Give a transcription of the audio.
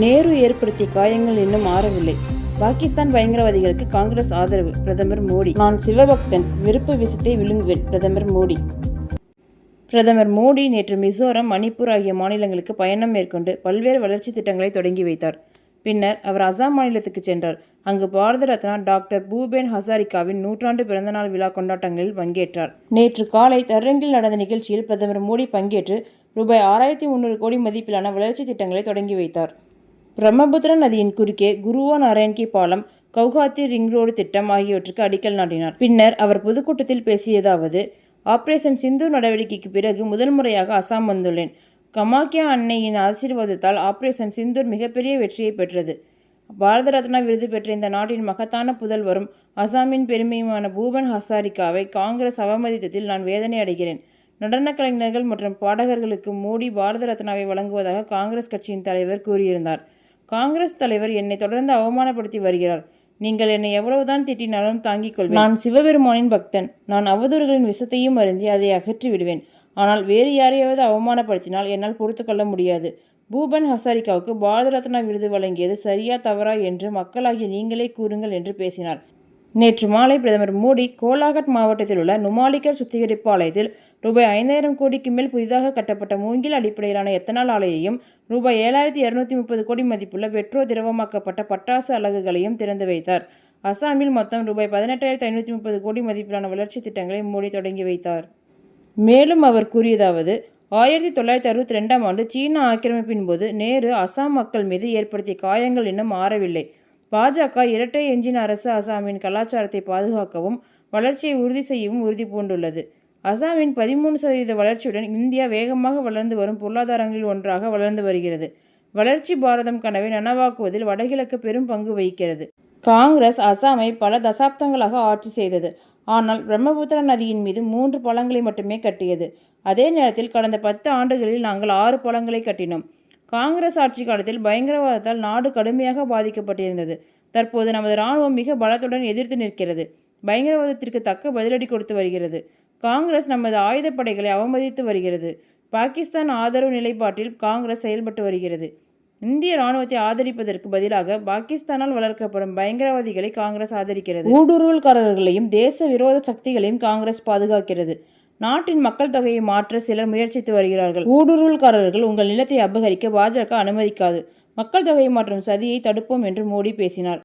நேரு ஏற்படுத்திய காயங்கள் இன்னும் ஆறவில்லை. பாகிஸ்தான் பயங்கரவாதிகளுக்கு காங்கிரஸ் ஆதரவு. பிரதமர் மோடி. நான் சிவபக்தன், விருப்பு விஷத்தை விழுங்குவேன். பிரதமர் மோடி. பிரதமர் மோடி நேற்று மிசோரம், மணிப்பூர் ஆகிய மாநிலங்களுக்கு பயணம் மேற்கொண்டு பல்வேறு வளர்ச்சி திட்டங்களை தொடங்கி வைத்தார். பின்னர் அவர் அசாம் மாநிலத்துக்கு சென்றார். அங்கு பாரத ரத்னா டாக்டர் பூபேன் ஹசாரிகாவின் 100ஆண்டு பிறந்தநாள் விழா கொண்டாட்டங்களில் பங்கேற்றார். நேற்று காலை தர்ரங்கில் நடந்த நிகழ்ச்சியில் பிரதமர் மோடி பங்கேற்று ரூபாய் 6300 கோடி மதிப்பிலான வளர்ச்சி திட்டங்களை தொடங்கி வைத்தார். பிரம்மபுத்திரா நதியின் குறுக்கே குருவா நாராயண்கி பாலம், கவுஹாத்தி ரிங் ரோடு திட்டம் ஆகியவற்றுக்கு அடிக்கல் நாட்டினார். பின்னர் அவர் பொதுக்கூட்டத்தில் பேசியதாவது: ஆபரேஷன் சிந்தூர் நடவடிக்கைக்கு பிறகு முதல் முறையாக அசாம் வந்துள்ளேன். கமாக்கியா அன்னையின் ஆசீர்வாதத்தால் ஆபரேஷன் சிந்தூர் மிகப்பெரிய வெற்றியை பெற்றது. பாரத ரத்னா விருது பெற்ற இந்த நாட்டின் மகத்தான புதல்வரும் அசாமின் பெருமையுமான பூபன் ஹசாரிகாவை காங்கிரஸ் அவமதித்ததில் நான் வேதனை அடைகிறேன். நடன கலைஞர்கள் மற்றும் பாடகர்களுக்கு மோடி பாரத ரத்னாவை வழங்குவதாக காங்கிரஸ் கட்சியின் தலைவர் கூறியிருந்தார். காங்கிரஸ் தலைவர் என்னை தொடர்ந்து அவமானப்படுத்தி வருகிறார். நீங்கள் என்னை எவ்வளவுதான் திட்டினாலும் தாங்கிக் கொள்வேன். நான் சிவபெருமானின் பக்தன். நான் அவதூறுகளின் விஷத்தையும் அருந்தி அதை அகற்றி விடுவேன். ஆனால் வேறு யாரையாவது அவமானப்படுத்தினால் என்னால் பொறுத்துக்கொள்ள முடியாது. பூபன் ஹசாரிகாவுக்கு பாரத ரத்னா விருது வழங்கியது சரியா தவறா என்று மக்களாகிய நீங்களே கூறுங்கள் என்று பேசினார். நேற்று மாலை பிரதமர் மோடி கோலாகட் மாவட்டத்தில் உள்ள நுமாலிகர் சுத்திகரிப்பு ஆலையத்தில் ரூபாய் 5000 கோடிக்கு மேல் புதிதாக கட்டப்பட்ட மூங்கில் அடிப்படையிலான எத்தனால் ஆலையையும், ரூபாய் 7230 கோடி மதிப்புள்ள பெட்ரோ திரவமாக்கப்பட்ட பட்டாசு அலகுகளையும் திறந்து வைத்தார். அசாமில் மொத்தம் ரூபாய் 18,530 கோடி மதிப்பிலான வளர்ச்சி திட்டங்களை மோடி தொடங்கி வைத்தார். மேலும் அவர் கூறியதாவது: 1962ஆம் ஆண்டு சீன ஆக்கிரமிப்பின் போது நேரு அசாம் மக்கள் மீது ஏற்படுத்திய காயங்கள் இன்னும் ஆறவில்லை. பாஜக இரட்டை எஞ்சின் அரசு அசாமின் கலாச்சாரத்தை பாதுகாக்கவும் வளர்ச்சியை உறுதி செய்யவும் உறுதி பூண்டுள்ளது. அசாமின் 13% வளர்ச்சியுடன் இந்தியா வேகமாக வளர்ந்து வரும் பொருளாதாரங்களில் ஒன்றாக வளர்ந்து வருகிறது. வளர்ச்சி பாரதம் கனவை நனவாக்குவதில் வடகிழக்கு பெரும் பங்கு வகிக்கிறது. காங்கிரஸ் அசாமை பல தசாப்தங்களாக ஆட்சி செய்தது. ஆனால் பிரம்மபுத்திரா நதியின் மீது 3 பாலங்களை மட்டுமே கட்டியது. அதே நேரத்தில் கடந்த 10 ஆண்டுகளில் நாங்கள் 6 பாலங்களை கட்டினோம். காங்கிரஸ் ஆட்சி காலத்தில் பயங்கரவாதத்தால் நாடு கடுமையாக பாதிக்கப்பட்டிருந்தது. தற்போது நமது இராணுவம் மிக பலத்துடன் எதிர்த்து நிற்கிறது. பயங்கரவாதத்திற்கு தக்க பதிலடி கொடுத்து வருகிறது. காங்கிரஸ் நமது ஆயுதப்படைகளை அவமதித்து வருகிறது. பாகிஸ்தான் ஆதரவு நிலைப்பாட்டில் காங்கிரஸ் செயல்பட்டு வருகிறது. இந்திய இராணுவத்தை ஆதரிப்பதற்கு பதிலாக பாகிஸ்தானால் வளர்க்கப்படும் பயங்கரவாதிகளை காங்கிரஸ் ஆதரிக்கிறது. ஊடுருவல்காரர்களையும் தேச விரோத சக்திகளையும் காங்கிரஸ் பாதுகாக்கிறது. நாட்டின் மக்கள் தொகையை மாற்ற சிலர் முயற்சித்து வருகிறார்கள். ஊடுருவல்காரர்கள் உங்கள் நிலத்தை அபகரிக்க பாஜக அனுமதிக்காது. மக்கள் தொகை மாற்றும் சதியை தடுப்போம் என்று மோடி பேசினார்.